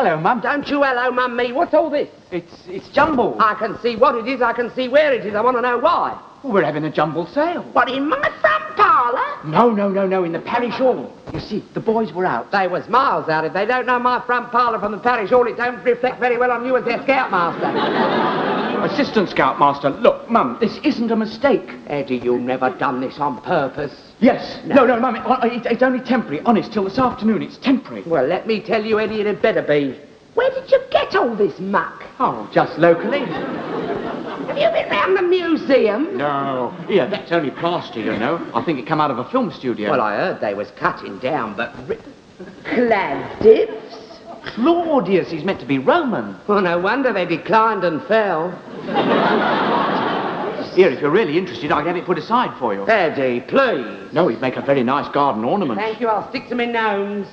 Hello, Mum. Don't you hello, Mum, me. What's all this? It's jumble. I can see what it is. I can see where it is. I want to know why. Well, we're having a jumble sale. What, in my front parlour? No, in the parish hall. You see, the boys were out. They was miles out. If they don't know my front parlour from the parish hall, it don't reflect very well on you as their scoutmaster. Assistant scoutmaster, look, Mum, this isn't a mistake. Eddie, you've never done this on purpose. Yes. No, Mum, it's only temporary. Honest, till this afternoon, it's temporary. Well, let me tell you, Eddie, it had better be. Where did you get all this muck? Oh, just locally. Have you been round the museum? No. Yeah, that's only plaster, you know. I think it come out of a film studio. Well, I heard they was cutting down, but... Cladips? Claudius, he's meant to be Roman. Well, no wonder they declined and fell. Here, if you're really interested, I can have it put aside for you. Eddie, please. No, he'd make a very nice garden ornament. Thank you, I'll stick to my nose.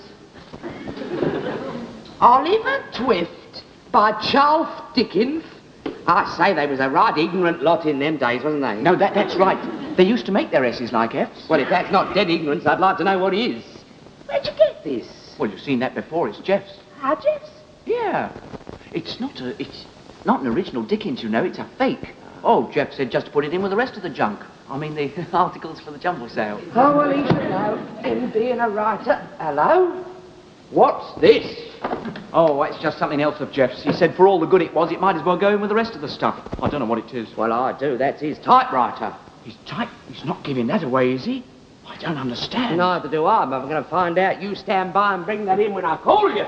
Oliver Twist by Charles Dickens. I say they was a right ignorant lot in them days, wasn't they? No, that's right. They used to make their S's like F's. Well, if that's not dead ignorance, I'd like to know what is. Where'd you get this? Well, you've seen that before. It's Jeff's. How, Jeff's? Yeah. It's not an original Dickens, you know. It's a fake. Oh, Jeff said just to put it in with the rest of the junk. I mean, the articles for the jumble sale. Oh, well, he should know. Him being a writer. Hello? What's this? Oh, it's just something else of Jeff's. He said for all the good it was, it might as well go in with the rest of the stuff. I don't know what it is. Well, I do. That's his typewriter. He's not giving that away, is he? I don't understand. Neither do I, but I'm going to find out. You stand by and bring that in when I call you.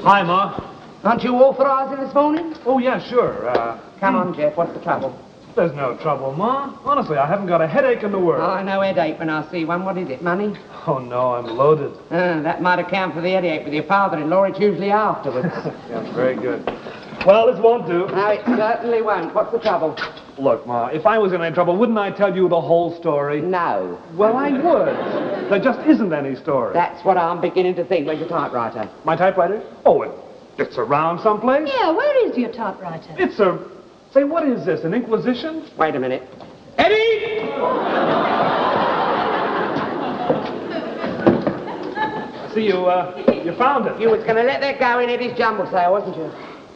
Hi, Ma. Aren't you authorising this morning? Oh, yeah, sure. Come on, Jeff. What's the trouble? There's no trouble, Ma. Honestly, I haven't got a headache in the world. Oh, I know headache when I see one. What is it, money? Oh, no, I'm loaded. That might account for the headache with your father-in-law. It's usually afterwards. Yeah, very good. Well, this won't do. No, it certainly won't. What's the trouble? Look, Ma, if I was in any trouble, wouldn't I tell you the whole story? No. Well, I would. There just isn't any story. That's what I'm beginning to think. Where's your typewriter? My typewriter? Oh, it's around someplace. Yeah, where is your typewriter? It's a... Say, what is this, an inquisition? Wait a minute. Eddie! I see you found it. You was going to let that go in Eddie's jumble sale, wasn't you?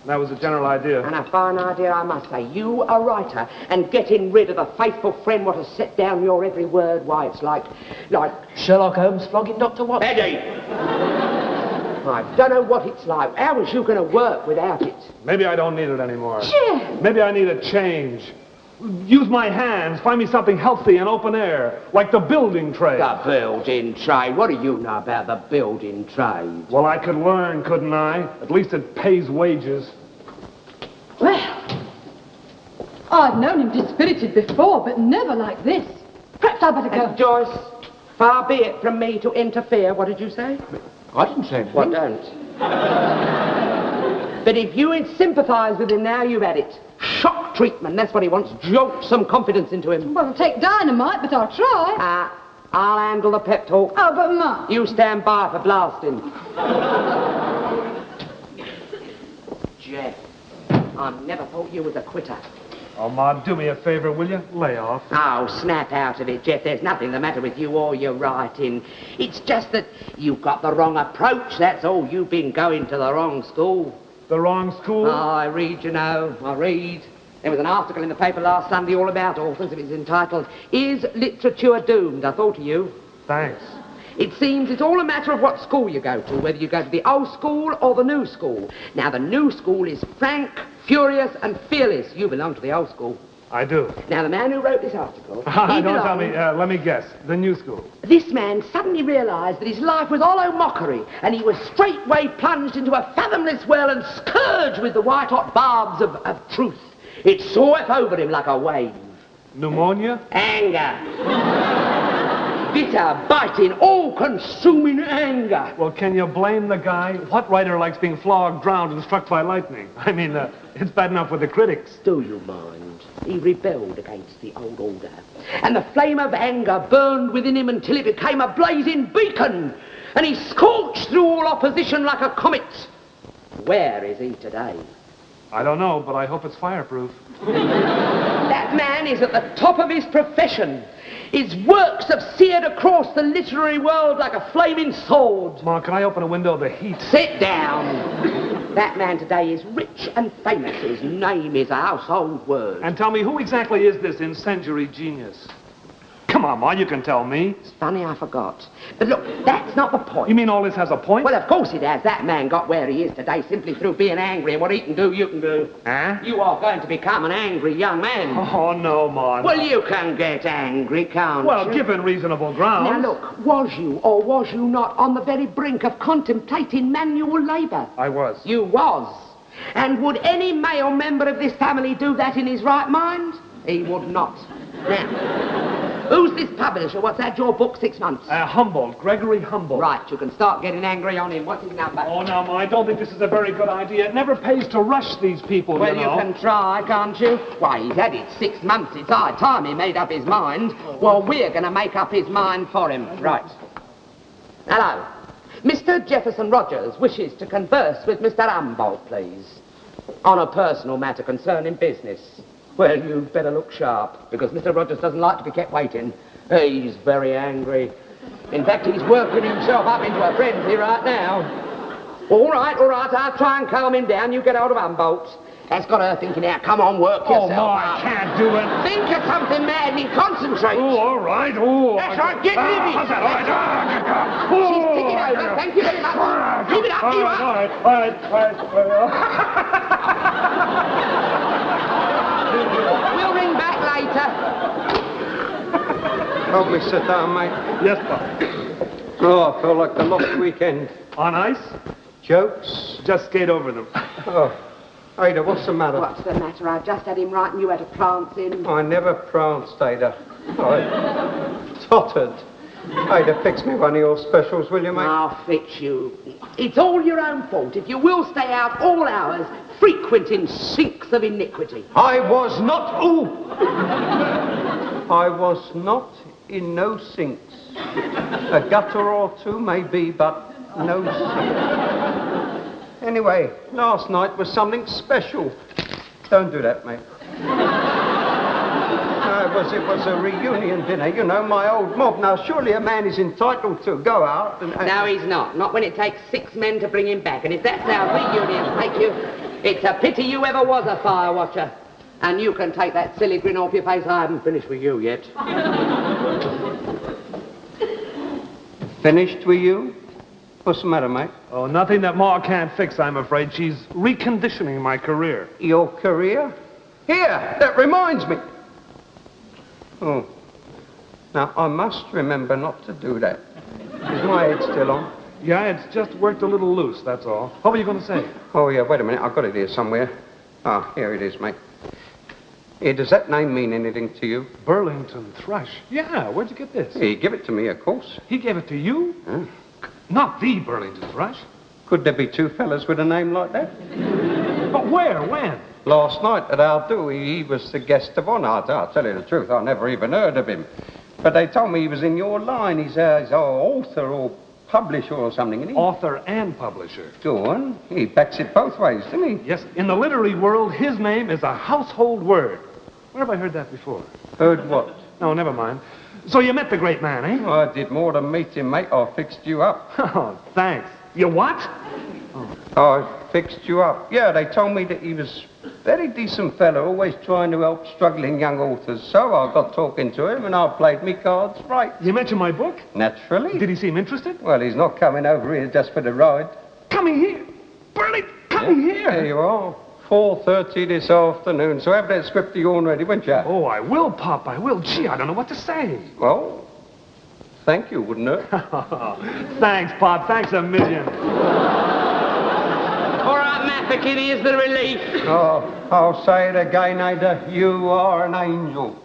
That was a general idea. And a fine idea, I must say. You, a writer, and getting rid of a faithful friend what has set down your every word. Why, it's like... Sherlock Holmes flogging Dr. Watson. Eddie! I don't know what it's like. How was you going to work without it? Maybe I don't need it anymore. Sure. Maybe I need a change. Use my hands. Find me something healthy and open air, like the building trade. The building trade? What do you know about the building trade? Well, I could learn, couldn't I? At least it pays wages. Well, I've known him dispirited before, but never like this. Perhaps I'd better go. Joyce, far be it from me to interfere. What did you say? I didn't say anything. Well, don't. But if you sympathise with him now, you've had it. Shock treatment, that's what he wants. Jolt some confidence into him. Well, I'll take dynamite, but I'll try. I'll handle the pep talk. Oh, but Ma... You stand by for blasting. Jeff, I never thought you was a quitter. Oh, Ma, do me a favor, will you? Lay off. Oh, snap out of it, Jeff. There's nothing the matter with you or your writing. It's just that you've got the wrong approach, that's all. You've been going to the wrong school. The wrong school? Oh, I read, you know. I read. There was an article in the paper last Sunday all about authors. It was entitled, Is Literature Doomed? I thought of you. Thanks. It seems it's all a matter of what school you go to, whether you go to the old school or the new school. Now, the new school is frank, furious, and fearless. You belong to the old school. I do. Now, the man who wrote this article... Don't tell me. Let me guess. The new school. This man suddenly realised that his life was hollow mockery, and he was straightway plunged into a fathomless well and scourged with the white-hot barbs of truth. It swept over him like a wave. Pneumonia? Anger. Bitter, biting, all-consuming anger. Well, can you blame the guy? What writer likes being flogged, drowned, and struck by lightning? I mean, it's bad enough with the critics. Do you mind? He rebelled against the old order. And the flame of anger burned within him until it became a blazing beacon. And he scorched through all opposition like a comet. Where is he today? I don't know, but I hope it's fireproof. That That man is at the top of his profession. His works have seared across the literary world like a flaming sword. Ma, can I open a window? The heat. Sit down. That man today is rich and famous. His name is a household word. And tell me, who exactly is this incendiary genius? Come on, Ma, you can tell me. It's funny I forgot. But look, that's not the point. You mean all this has a point? Well, of course it has. That man got where he is today simply through being angry, and what he can do, you can do. Huh? You are going to become an angry young man. Oh, no, Ma. No. Well, you can get angry, can't Well, you? given reasonable grounds. Now, look, was you or was you not on the very brink of contemplating manual labour? I was. You was. And would any male member of this family do that in his right mind? He would not. Now, who's this publisher? What's had your book 6 months? Humboldt, Gregory Humboldt. Right, you can start getting angry on him. What's his number? Oh, no, Ma, I don't think this is a very good idea. It never pays to rush these people, Well, you know. you can try, can't you? Why, he's had it 6 months. It's high time he made up his mind. Well, we're going to make up his mind for him. Right. Hello. Mr. Jefferson Rogers wishes to converse with Mr. Humboldt, please. On a personal matter concerning business. Well, you'd better look sharp, because Mr. Rogers doesn't like to be kept waiting. He's very angry. In fact, he's working himself up into a frenzy right now. All right, I'll try and calm him down. You get hold of Humboldt. That's got her thinking out. Come on, work yourself Ma, up. I can't do it. Think of something madly. Concentrate. Oh, all right. Oh, That's right, get living. How's that? All right. She's ticking over. Thank you very much. Keep it up, All you right, up. all right, all right, all right. We'll ring back later. Help me sit down, mate. Yes, Pop. Oh, I feel like the lost weekend. On ice? Jokes? Just skate over them. Oh, Ada, what's the matter? What's the matter? I just had him right and you had a prance in. I never pranced, Ada. I tottered. Ada, fix me one of your specials, will you, mate? I'll fix you. It's all your own fault if you will stay out all hours frequenting sinks of iniquity. I was not... Ooh! I was not in no sinks. A gutter or two, maybe, but no sink. Anyway, last night was something special. Don't do that, mate. No, it was a reunion dinner, you know, my old mob. Now, surely a man is entitled to go out and... No, he's not. Not when it takes 6 men to bring him back. And if that's how reunions take you, it's a pity you ever was a fire watcher. And you can take that silly grin off your face. I haven't finished with you yet. Finished with you? What's the matter, mate? Oh, nothing that Ma can't fix, I'm afraid. She's reconditioning my career. Your career? Here, that reminds me. Oh. Now, I must remember not to do that. Is my head still on? Yeah, it's just worked a little loose, that's all. What were you going to say? Oh, yeah, wait a minute. I've got it here somewhere. Ah, here it is, mate. Here, does that name mean anything to you? Burlington Thrush. Yeah, where'd you get this? He give it to me, of course. He gave it to you? Huh? Not the Burlington Thrush. Could there be two fellas with a name like that? But where? When? Last night at our do, he was the guest of honor. I'll tell you the truth, I never even heard of him. But they told me he was in your line. He's an author or publisher or something, isn't he? Author and publisher. Go on. He backs it both ways, doesn't he? Yes, in the literary world, his name is a household word. Where have I heard that before? Heard what? No, never mind. So you met the great man, eh? Oh, I did more than meet him, mate. I fixed you up. Oh, thanks. You what? I fixed you up. Yeah, they told me that he was a very decent fellow, always trying to help struggling young authors. So I got talking to him and I played me cards right. You mentioned my book? Naturally. Did he seem interested? Well, he's not coming over here just for the ride. Coming here. Burley, coming here. There you are. 4:30 this afternoon. So have that script of yours ready, won't you? Oh, I will, Pop, I will. Gee, I don't know what to say. Well, thank you, wouldn't it? Thanks, Pop. Thanks a million. All right, Maffikin, here's the relief. Oh, I'll say it again, Ada. You are an angel.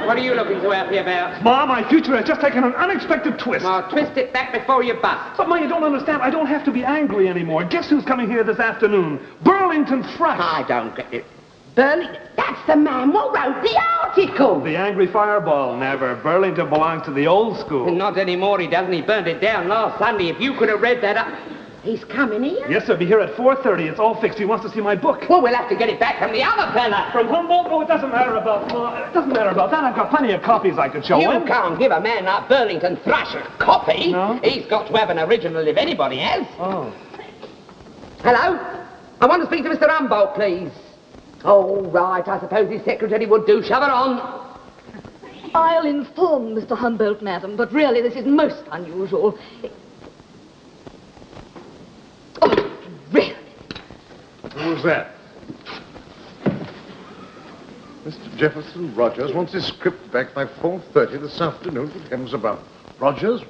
What are you looking so happy about? Ma, my future has just taken an unexpected twist. Well, twist it back before you bust. But, Ma, you don't understand. I don't have to be angry anymore. Guess who's coming here this afternoon? Burlington Thrush. I don't get it. Burlington? That's the man what wrote the article. The Angry Fireball, never. Burlington belongs to the old school. Not anymore, he doesn't. He burned it down last Sunday. If you could have read that up... He's coming here? Yes, sir. Be here at 4:30. It's all fixed. He wants to see my book. Well, we'll have to get it back from the other fella. From Humboldt? Oh, it doesn't matter about that. I've got plenty of copies I could show him. You can't give a man like Burlington Thrush a copy. No? He's got to have an original if anybody has. Oh. Hello? I want to speak to Mr. Humboldt, please. Oh, right. I suppose his secretary would do. Shove her on. I'll inform Mr. Humboldt, madam, but really this is most unusual. Oh, really? Who's that? Mr. Jefferson Rogers wants his script back by 4:30 this afternoon. Good heavens above. Rogers?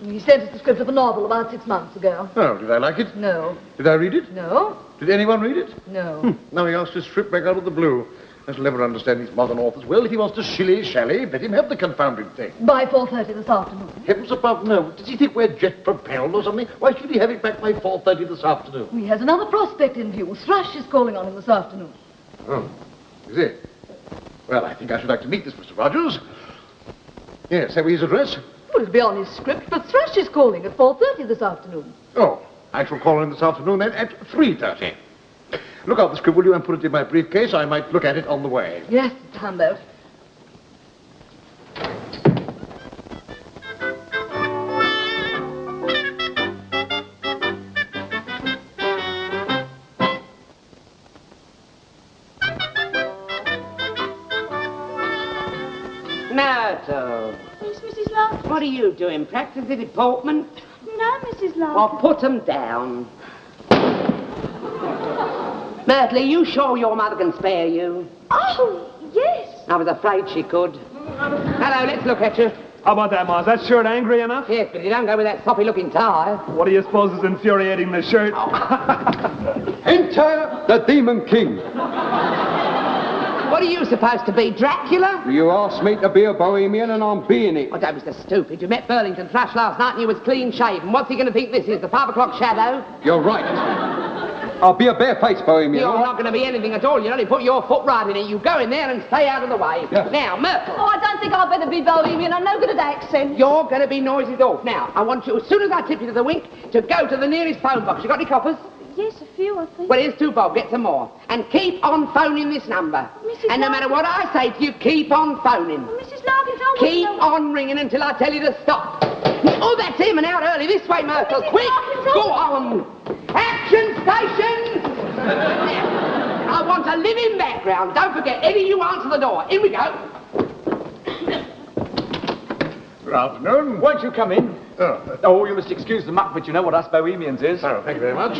He sent us the script of a novel about 6 months ago. Oh, did I like it? No. Did I read it? No. Did anyone read it? No. Now he asks his script back out of the blue. I shall never understand these modern authors. Well, if he wants to shilly-shally, let him have the confounded thing. By 4:30 this afternoon. Heavens above, no. Does he think we're jet-propelled or something? Why should he have it back by 4:30 this afternoon? He has another prospect in view. Thrush is calling on him this afternoon. Oh, is it? Well, I think I should like to meet this Mr. Rogers. Yes, have we his address? Well, it'll be on his script, but Thrush is calling at 4:30 this afternoon. Oh, I shall call in this afternoon then at 3:30. Look out the script, will you, and put it in my briefcase? I might look at it on the way. Yes, Mr. Humboldt. Myrtle, Yes, Mrs. Larkins. what are you doing? Practice the deportment? No, Mrs. Well, Larkins. put 'em down. Myrtle, are you sure your mother can spare you? Oh, yes. I was afraid she could. Hello, let's look at you. How about that, Ma? Is that shirt angry enough? Yes, but you don't go with that soppy-looking tie. What do you suppose is infuriating the shirt? Enter the Demon King. What are you supposed to be, Dracula? You asked me to be a bohemian and I'm being it. Oh, don't be so stupid. You met Burlington Thrush last night and you was clean-shaven. What's he going to think this is, the 5 o'clock shadow? You're right. I'll be a barefaced bohemian. You're all not right? going to be anything at all. You only put your foot right in it. You go in there and stay out of the way. Yeah. Now, Myrtle, Oh, I don't think I'd better be bohemian. I'm no good at accents. you're going to be noisy off. Now, I want you, as soon as I tip you to the wink, to go to the nearest phone box. You got any coppers? Yes, a few, I think. Well, here's 2 bob. Get some more. And keep on phoning this number. Mrs. And no matter what I say to you, keep on phoning. Mrs. Larkins, I Keep wouldn't know- on ringing until I tell you to stop. Oh, that's him and out early. This way, Myrtle. Mrs. Quick! Larkins, Go on! Action stations! I want a living background. Don't forget, Eddie, you answer the door. In we go. Good afternoon. Won't you come in? Oh, Oh, you must excuse the muck, but you know what us bohemians is. oh, thank you very much.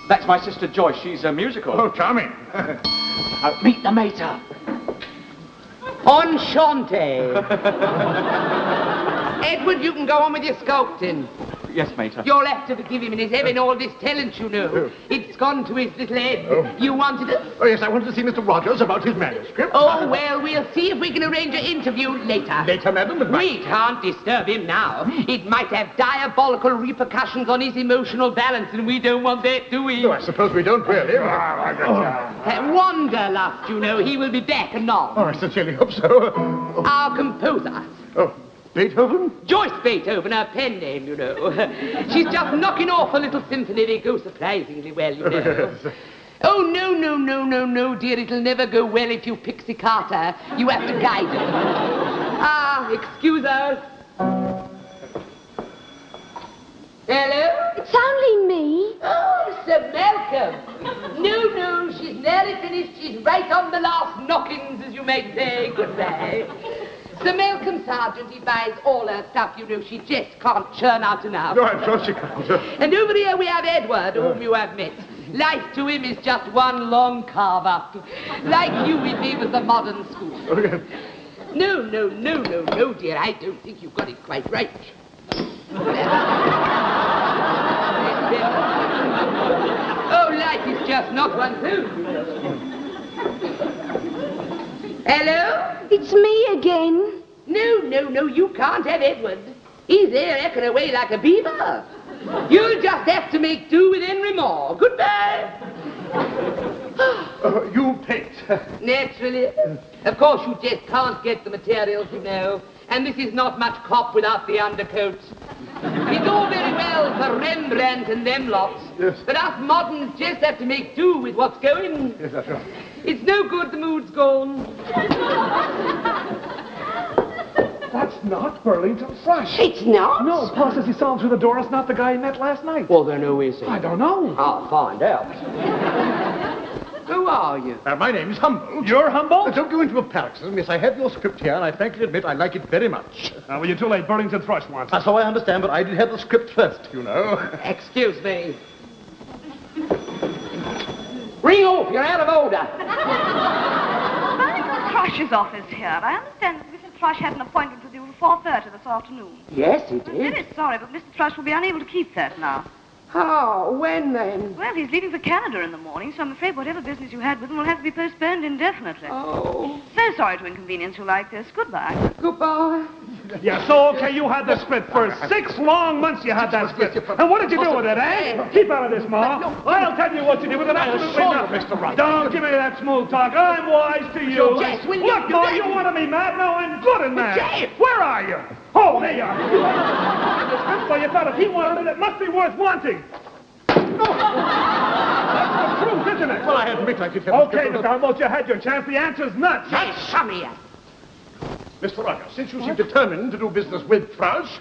That's my sister Joyce. She's a musical. Oh, charming. Meet the mater. Enchante. Edward, you can go on with your sculpting. Yes, mater. You'll have to forgive him and his having all this talent, you know. It's gone to his little head. You wanted it? Oh, yes, I wanted to see Mr. Rogers about his manuscript. Oh, well, we'll see if we can arrange an interview later. Later, madam, but We can't disturb him now. It might have diabolical repercussions on his emotional balance, and we don't want that, do we? No, I suppose we don't really. Wanderlust, you know. He will be back anon. Oh, I sincerely hope so. Our composer. Oh, Beethoven? Joyce Beethoven, her pen name, you know. She's just knocking off a little symphony. They go surprisingly well, you know. Oh, no, dear. It'll never go well if you pixie Carter. You have to guide her. Ah, excuse us. Hello? It's only me. Oh, Sir Malcolm. No, she's nearly finished. She's right on the last knockings, as you may say. Goodbye. Sir Malcolm Sargent, he buys all her stuff, you know. She just can't churn out enough. No, I'm sure she can't. And over here we have Edward, whom you have met. Life to him is just one long carve-up. Like you if he was the modern school. No, dear. I don't think you've got it quite right. Oh, life is just not one thing. Hello? It's me again. No, you can't have Edward. He's there echoing away like a beaver. You'll just have to make do with Henry Moore. Goodbye. You paint. Naturally. Of course, you just can't get the materials, you know. And this is not much cop without the undercoat. It's all very well for Rembrandt and them lots. Yes. But us moderns just have to make do with what's going. Yes, that's right. It's no good, the mood's gone. That's not Burlington Thrush. It's not? No, Pa says he saw him through the door. It's not the guy he met last night. Well, then who is he? I don't know. I'll find out. Who are you? My name's Humboldt. You're Humboldt? Don't go into a paroxysm. Yes, I have your script here, and I frankly admit I like it very much. Well, you're too late. Burlington Thrush wants it. So I understand, but I did have the script first, you know. Excuse me. Ring off, you're out of order. Burlington Thrush's office here. I understand that Mr. Thrush had an appointment with you at 4:30 this afternoon. Yes, he I'm did. very sorry, but Mr. Thrush will be unable to keep that now. Oh, when then? Well, he's leaving for Canada in the morning, so I'm afraid whatever business you had with him will have to be postponed indefinitely. Oh, So sorry to inconvenience you like this. Goodbye. goodbye. Yeah, so, okay, you had the script for 6 long months you had that script. And what did you do with it, eh? Keep out of this, Ma. I'll tell you what you did with it. Absolutely nothing. Mr. Wright. Don't give me that smooth talk. I'm wise to you. Yes, will you- Look, Ma, you wanted me mad. Now I'm good and mad. Jeff! Where are you? Oh, there you are. So you thought if he wanted it, it must be worth wanting. That's the truth, isn't it? Well, I admit I did have Okay, Mr. Humboldt, you had your chance. The answer's nuts. Yes, some of you. Mr. Rucker, since you seem determined to do business with Thrush,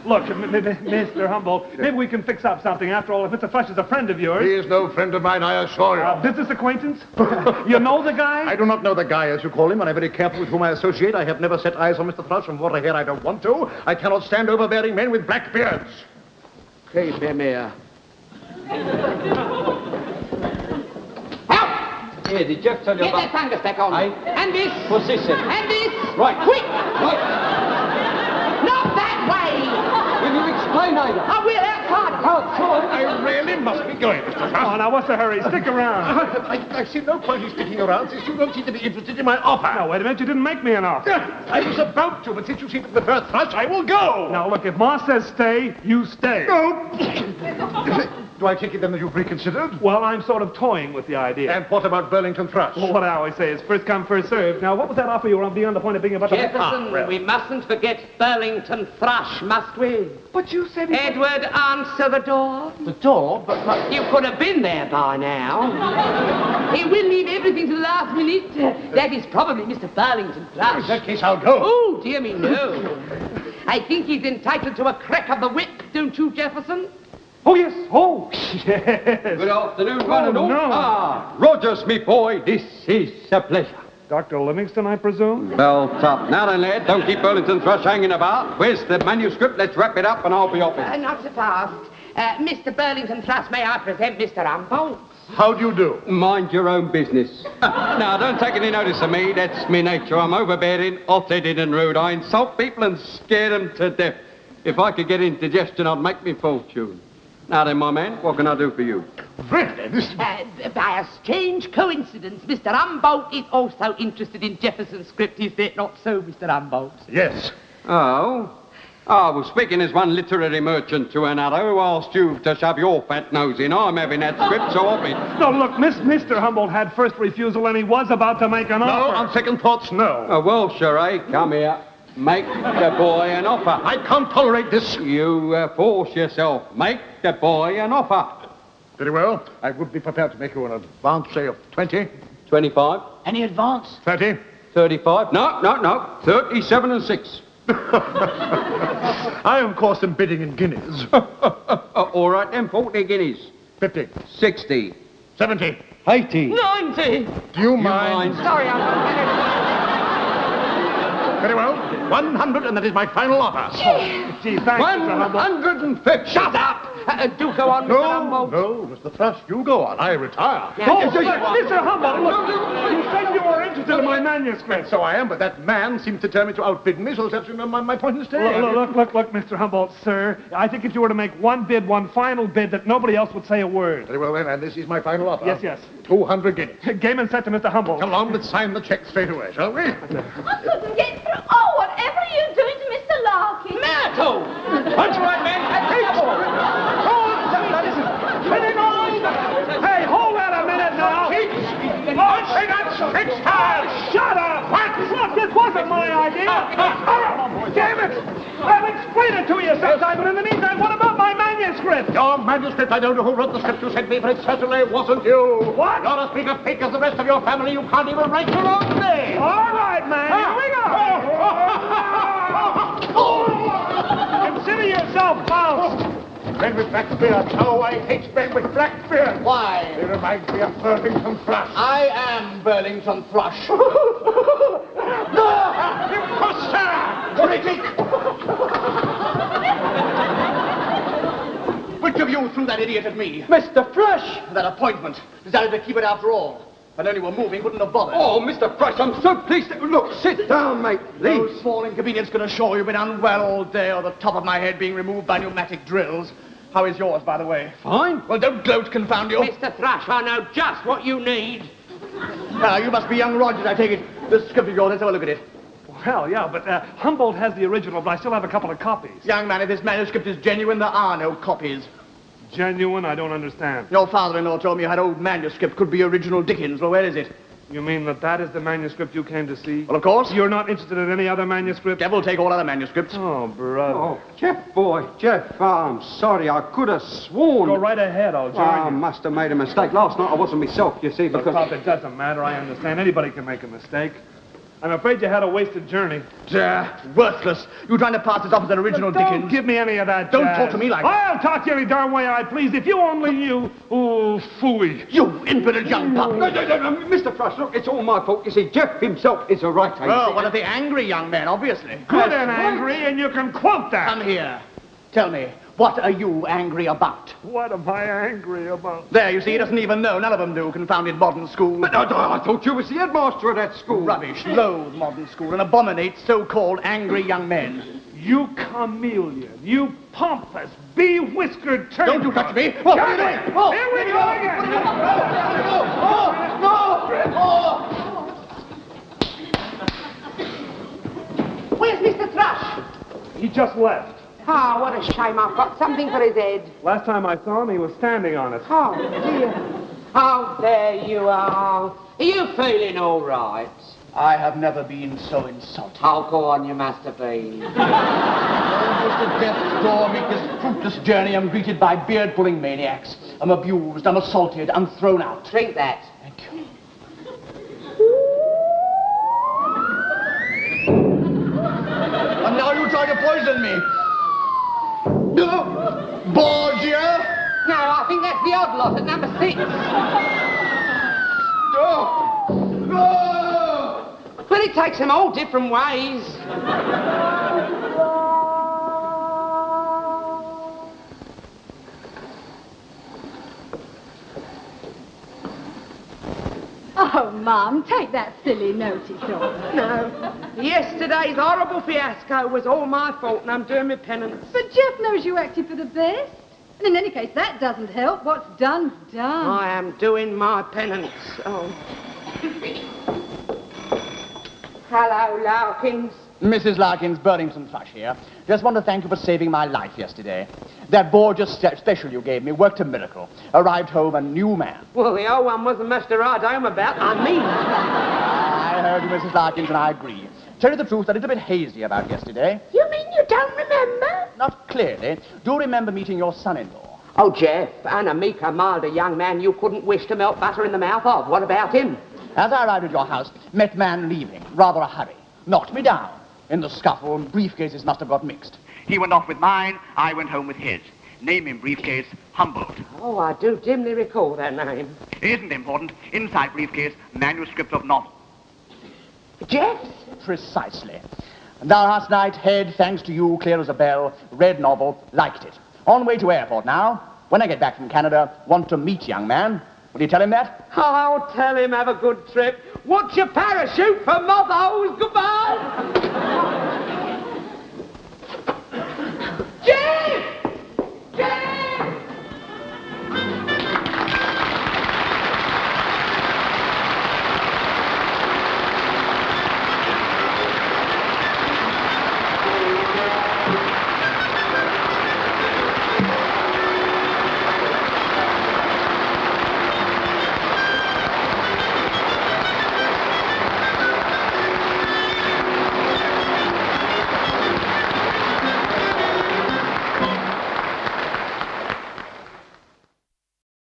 Look, Mr. Humboldt, maybe we can fix up something. After all, if Mr. Thrush is a friend of yours... he is no friend of mine, I assure you. Business acquaintance? You know the guy? I do not know the guy, as you call him, and I'm very careful with whom I associate. I have never set eyes on Mr. Thrush, and what I hear I don't want to. I cannot stand overbearing men with black beards. Keep him here. Out! Here, did Jeff tell you Get about... that fungus back on. Aye. And this. What's this then? And this. Right. Quick! Right. Not that way! Will you explain, Ada? I will, outside. I really must be going, Mr. Thrush. Oh, now, what's the hurry? Stick around. I see no point in sticking around since you don't seem to be interested in my offer. Now, wait a minute. You didn't make me an offer. I was about to, but since you seem to prefer Thrush, I will go. Now, look, if Ma says stay, you stay. No. Do I take it then that you've reconsidered? Well, I'm sort of toying with the idea. And what about Burlington Thrush? Well, what I always say is first come, first served. Now, what was that offer you were being on the point of being about to... Jefferson, well. we mustn't forget Burlington Thrush, must we? But you said... Edward, answer the door. The door? But You could have been there by now. He will leave everything to the last minute. That is probably Mr. Burlington in Thrush. that case, I'll go. Oh, dear me, no. I think he's entitled to a crack of the whip, don't you, Jefferson? Oh, yes. Oh, yes. Good afternoon, one and all. no. Ah, Rogers, me boy, this is a pleasure. Dr. Livingston, I presume? Well, tough. Now then, lad, don't keep Burlington Thrush hanging about. Where's the manuscript? Let's wrap it up and I'll be off it. Not so fast. Mr. Burlington Thrush, may I present Mr. Humboldt? How do you do? Mind your own business. Now, don't take any notice of me. That's me nature. I'm overbearing, hot-headed and rude. I insult people and scare them to death. If I could get indigestion, I'd make me fortune. Now then, my man, what can I do for you? Really? This... By a strange coincidence, Mr. Humboldt is also interested in Jefferson's script. Is that not so, Mr. Humboldt? Yes. Oh? Oh, well, speaking as one literary merchant to another, who asked you to shove your fat nose in? I'm having that script, so off it. No, look, Mr. Humboldt had first refusal and he was about to make an No, offer. on second thoughts, no. Oh, well, sure, eh? Come here. Make the boy an offer. I can't tolerate this. You force yourself. Make the boy an offer. Very well. I would be prepared to make you an advance, say, of 20, 25, Any advance? 30. 35. No. 37 and 6. I, of course, am bidding in guineas. All right, then, 40 guineas. 50. 60. 70. 80. 90! Do you mind? Sorry, Humboldt. Very well. 100, and that is my final offer. Gee, thanks, Mr. Humboldt. 150. Shut up! Do go on, Mr. No, Humboldt. no, Mr. Thrush, you go on. I retire. Now, Oh, just you Mr. Humboldt, look, you said you were interested in my manuscript. So I am, but that man seems determined to outbid me, so that's my point in staying. Look, Mr. Humboldt, sir. I think if you were to make one final bid, that nobody else would say a word. Very well, then, and this is my final offer. Yes. 200 guineas. Game and set to Mr. Humboldt. Come along, let's sign the check straight away, shall we? I couldn't get through. Oh, whatever are you doing to Mr. Larkin? Myrtle! Punch right, man. Take it. Hey, hold on a minute now. It's time. Shut up! Look, this wasn't my idea! Damn it! I'll explain it to you sometime, but in the meantime, what about my manuscript? Your manuscript, I don't know who wrote the script you sent me, but it certainly wasn't you. What? You're as big a fake as the rest of your family. You can't even write your own name. All right, man, here we go! Consider yourself bounced! Men with black beards. Oh, I hate men with black beards. Why? They remind me of Burlington Flush. I am Burlington Flush. Imposter! Critic! Which of you threw that idiot at me? Mr. Flush! That appointment. Decided to keep it after all. If I'd only were moving, wouldn't have bothered. Oh, Mr. Flush, I'm so pleased that... Look, sit down, mate, No please. small inconvenience can assure you've been unwell all day, or the top of my head being removed by pneumatic drills. How is yours, by the way? Fine. Well, don't gloat, confound you. Mr. Thrush, I know just what you need. Now, you must be young Rogers, I take it. This script of yours, let's have a look at it. Well, yeah, but Humboldt has the original, but I still have a couple of copies. Young man, if this manuscript is genuine, there are no copies. Genuine? I don't understand. Your father-in-law told me you had old manuscript, could be original Dickens. Well, where is it? You mean that is the manuscript you came to see? Well, of course. You're not interested in any other manuscript? Devil take all other manuscripts. Oh, brother. Oh, Jeff, boy, Jeff, I'm sorry. I could have sworn... Go right ahead, I'll join I you. must have made a mistake. Last night I wasn't myself, you see, Look, because... Pop, it doesn't matter. I understand. Anybody can make a mistake. I'm afraid you had a wasted journey. Worthless. You trying to pass this off as an original Don't Dickens? give me any of that Don't jazz. talk to me like that. I'll talk to you any darn way I please. If you only knew. Oh, phooey. You infidel young pup. No, Mr. Flush, look, it's all my fault. You see, Jeff himself is a right age. Oh, one of the angry young men, obviously. Good and angry, and you can quote that. Come here. Tell me, what are you angry about? What am I angry about? There, you see, he doesn't even know. None of them do, confounded modern school. But I thought you was the headmaster of that school. Rubbish, loathe modern school, and abominate so-called angry young men. You chameleon, you pompous, bee-whiskered turd. Don't you touch me! What are you doing? Here we go again! Where's Mr. Thrush? He just left. Oh, what a shame. I've got something for his head. Last time I saw him, he was standing on it. Oh, dear. Oh, there you are. Are you feeling all right? I have never been so insulted. Oh, go on, you must have been. Almost at death's door, make this fruitless journey. I'm greeted by beard-pulling maniacs. I'm abused, I'm assaulted, I'm thrown out. Drink that. Thank you. And now you try to poison me. Borgia? No, I think that's the odd lot at number 6. But it takes them all different ways. Oh, Mum, take that silly notice of her. No. Yesterday's horrible fiasco was all my fault, and I'm doing my penance. But Jeff knows you acted for the best. And in any case, that doesn't help. What's done's done. I am doing my penance. Oh. Hello, Larkins. Mrs. Larkins, Burlington Flush here. Just want to thank you for saving my life yesterday. That gorgeous special you gave me worked a miracle. Arrived home a new man. Well, the old one wasn't much to ride home about. I mean... I heard you, Mrs. Larkins, and I agree. Tell you the truth, a little bit hazy about yesterday. You mean you don't remember? Not clearly. Do you remember meeting your son-in-law? Oh, Jeff, and a meeker, milder young man you couldn't wish to melt butter in the mouth of. What about him? As I arrived at your house, met man leaving. Rather a hurry. Knocked me down. In the scuffle, briefcases must have got mixed. He went off with mine, I went home with his. Name in briefcase, Humboldt. Oh, I do dimly recall that name. Isn't important. Inside briefcase, manuscript of novel. Jeff's? Precisely. Now last night, head, thanks to you, clear as a bell, read novel, liked it. On way to airport now. When I get back from Canada, want to meet young man. Will you tell him that? I'll tell him have a good trip. Watch your parachute for mothos. Goodbye.